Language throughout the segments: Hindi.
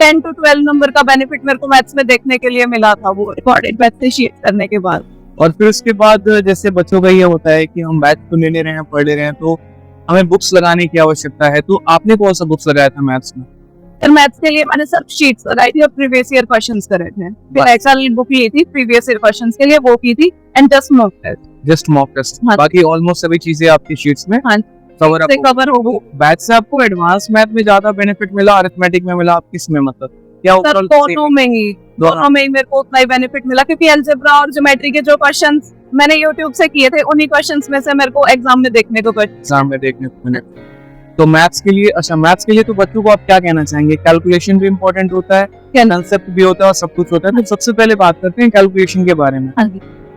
10 to 12 नंबर का बेनिफिट मेरे को मैथ्स में देखने के लिए मिला था, वो रिकॉर्डेड मैथ से शीट करने के बाद। और फिर उसके बाद जैसे बच्चों का ये होता है कि हम मैथ तो ले रहे हैं, पढ़ ले रहे हैं, तो हमें बुक्स लगाने की आवश्यकता है। तो आपने कौन सा बुक्स लगाया था मैथ्स में? फिर मैथ्स के लिए मैंने सब शीट्स लगाई थी और प्रीवियस ईयर क्वेश्चंस करे थे। फिर एक्सेल बुक ली थी प्रीवियस ईयर क्वेश्चंस के लिए, वो की थी, एंड जस्ट मॉक टेस्ट। हाँ। बाकी ऑलमोस्ट सभी चीजें आपकी शीट्स में हाँ, कवर हो गई। मैथ से आपको एडवांस मैथ में ज्यादा बेनिफिट मिला, अरिथमेटिक में मिला, आप किस में मतलब क्या? सर दोनों में ही मेरे को उतना ही बेनिफिट मिला, क्योंकि अलजेब्रा और ज्योमेट्री के जो क्वेश्चंस मैंने यूट्यूब से किए थे, उन्हीं क्वेश्चंस में से मेरे को एग्जाम में देखने को मिले। तो मैथ्स के लिए तो बच्चों को आप क्या कहना चाहेंगे? कैलकुलेशन भी इम्पोर्टेंट होता है, कंसेप्ट भी होता है और सब कुछ होता है। तो सबसे पहले बात करते हैं कैलकुलेशन के बारे में।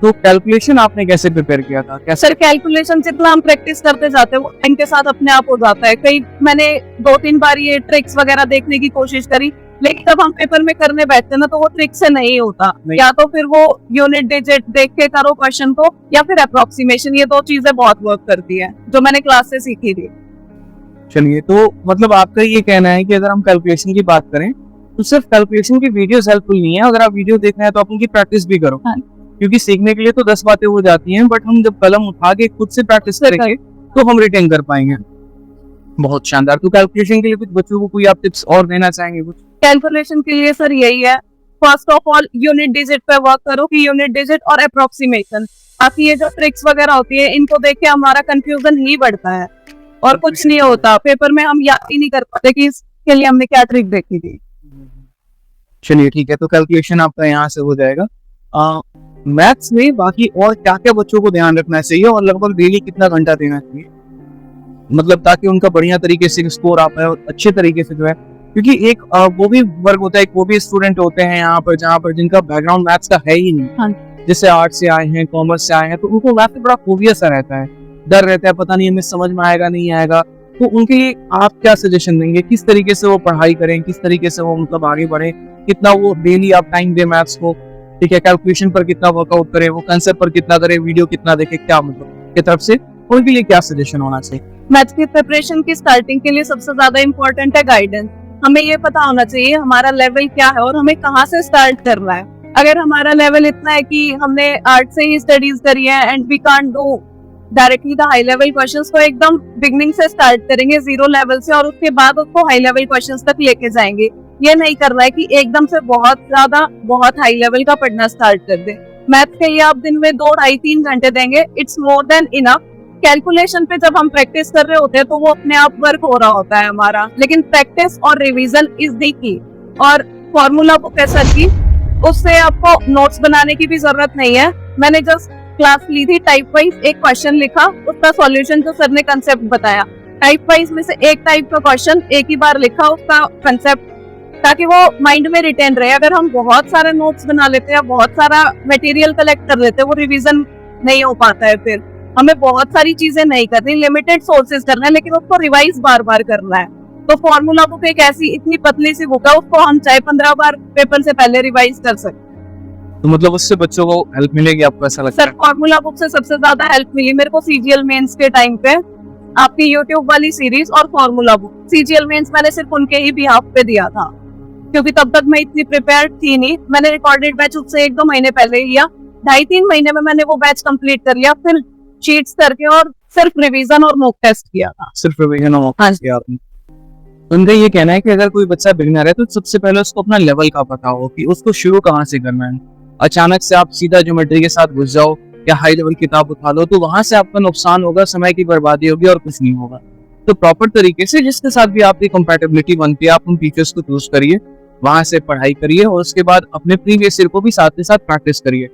तो कैलकुलेशन आपने कैसे प्रिपेयर किया था? कैसे? सर कैलकुलेशन जितना हम प्रैक्टिस करते जाते हैं वो टाइम के साथ अपने आप हो जाता है। कई मैंने 2-3 बार ये ट्रिक्स वगैरह देखने की कोशिश करी, लेकिन जब हम पेपर में करने बैठते हैं ना, तो वो ट्रिक से नहीं होता। या तो फिर वो यूनिट डिजिट देख के करो क्वेश्चन को, या फिर अप्रोक्सीमेशन। ये 2 चीजें बहुत वर्क करती है जो मैंने क्लास से सीखी थी। चलिए, तो मतलब आपका ये कहना है कि अगर हम कैलकुलेशन की बात करें तो सिर्फ कैलकुलेशन की वीडियोस हेल्पफुल नहीं है। अगर आप वीडियो देखना है तो आप उनकी प्रैक्टिस भी करो। हाँ। क्योंकि सीखने के लिए तो 10 बातें हो जाती हैं, बट हम जब कलम उठा के खुद से प्रैक्टिस करेंगे तो हम रिटेन कर पाएंगे। बहुत शानदार। तो कैलकुलेशन के लिए कुछ बच्चों को कोई आप टिप्स और देना चाहेंगे? कुछ कैलकुलेशन के लिए सर यही है, first of all unit digit पे वर्क करो, कि यूनिट डिजिट और अप्रोक्सीमेशन। बाकी ये जो ट्रिक्स वगैरह होती है, इनको देख के हमारा कंफ्यूजन ही बढ़ता है और कुछ नहीं होता। पेपर में हम याद ही नहीं कर पाते कि इसके लिए हमने क्या ट्रिक देखी थी। चलिए ठीक है, तो कैलकुलेशन आपका यहाँ से हो जाएगा। मैथ्स में बाकी और क्या क्या बच्चों को ध्यान रखना चाहिए और लगभग डेली कितना घंटा देना चाहिए, मतलब ताकि उनका बढ़िया तरीके से स्कोर आ पाए और अच्छे तरीके से जो है? क्योंकि एक वो भी वर्ग होता है, वो भी स्टूडेंट होते हैं यहाँ पर जहाँ पर जिनका बैकग्राउंड मैथ्स का है ही नहीं। हाँ। जैसे आर्ट से आए हैं, कॉमर्स से आए हैं, तो उनको मैथ में बड़ा फोबिया सा रहता है, डर रहता है, पता नहीं हमें समझ में आएगा नहीं आएगा। तो उनके लिए आप क्या सजेशन देंगे? किस तरीके से वो पढ़ाई करें, किस तरीके से वो मतलब आगे बढ़े, कितना वो डेली आप टाइम दे मैथ्स को, ठीक है, कैलकुलेशन पर कितना वर्कआउट करे, वो कंसेप्ट पर कितना करे, वीडियो कितना देखे, क्या मतलब की तरफ से उनके लिए क्या सजेशन होना चाहिए? मैथ्स की प्रिपरेशन की स्टार्टिंग के लिए सबसे ज्यादा इम्पोर्टेंट है गाइडेंस। हमें ये पता होना चाहिए हमारा लेवल क्या है और हमें कहाँ से स्टार्ट करना है। अगर हमारा लेवल इतना है कि हमने आर्ट से ही स्टडीज करी है and we can't do directly the high level questions, तो एकदम बिगनिंग से स्टार्ट करेंगे 0 लेवल से और उसके बाद उसको हाई लेवल क्वेश्चंस तक लेके जाएंगे। ये नहीं करना है कि एकदम से बहुत हाई लेवल का पढ़ना स्टार्ट कर दे। मैथ के लिए आप दिन में 2-2.5-3 घंटे देंगे, it's more than enough. Calculation पे जब हम प्रैक्टिस कर रहे होते हैं तो वो अपने आप वर्क हो रहा होता है हमारा, लेकिन प्रैक्टिस और रिवीजन इज द की। और फॉर्मूला बुक है सर की, उससे आपको नोट्स बनाने की भी जरूरत नहीं है। मैंने जस्ट क्लास ली थी, टाइप वाइज एक क्वेश्चन लिखा, उसका सॉल्यूशन जो सर ने कंसेप्ट बताया, टाइप वाइज में से एक टाइप का क्वेश्चन एक ही बार लिखा, उसका कंसेप्ट, ताकि वो माइंड में रिटेन रहे। अगर हम बहुत सारे नोट्स बना लेते हैं, बहुत सारा मटेरियल कलेक्ट कर लेते हैं, वो रिवीजन नहीं हो पाता है। फिर हमें बहुत सारी चीजें नहीं करनी, लिमिटेड सोर्सेज करना है, लेकिन उसको रिवाइज बार बार करना है। तो फॉर्मूला बुक एक ऐसी इतनी पतली सी बुक है, उसको हम चाहे 15 बार पेपर से पहले रिवाइज कर सकते। तो मतलब उससे बच्चों को हेल्प मिलेगी, आपको ऐसा लगता है? सर फॉर्मूला बुक से सबसे ज्यादा हेल्प मिली मेरे को सीजीएल मेंस के टाइम पे, आपकी यूट्यूब वाली सीरीज और फॉर्मूला बुक। सीजीएल मेंस मैंने सिर्फ उनके ही बिहाफ पे दिया था, क्योंकि तब तक मैं इतनी प्रिपेयर्ड थी नहीं। मैंने रिकॉर्डेड बैच उससे 1-2 महीने पहले ही लिया, 2.5-3 महीने में मैंने वो बैच कंप्लीट कर लिया, फिर शीट्स करके और सिर्फ रिवीजन और मॉक टेस्ट किया था। सिर्फ रिवीजन और मॉक टेस्ट किया आपने? उनका ये कहना है कि अगर कोई बच्चा बिगिनर है तो सबसे पहले उसको अपना लेवल का पता हो कि उसको शुरू कहाँ से करना है। अचानक से आप सीधा ज्योमेट्री के साथ घुस जाओ या हाई लेवल किताब उठा लो तो वहां से आपका नुकसान होगा, समय की बर्बादी होगी और कुछ नहीं होगा। तो प्रॉपर तरीके से जिसके साथ भी आपकी कंपैटिबिलिटी बनती है, आप उन टीचर्स को चूज करिए, वहां से पढ़ाई करिए और उसके बाद अपने प्रीवियस ईयर को भी साथ के साथ प्रैक्टिस करिए।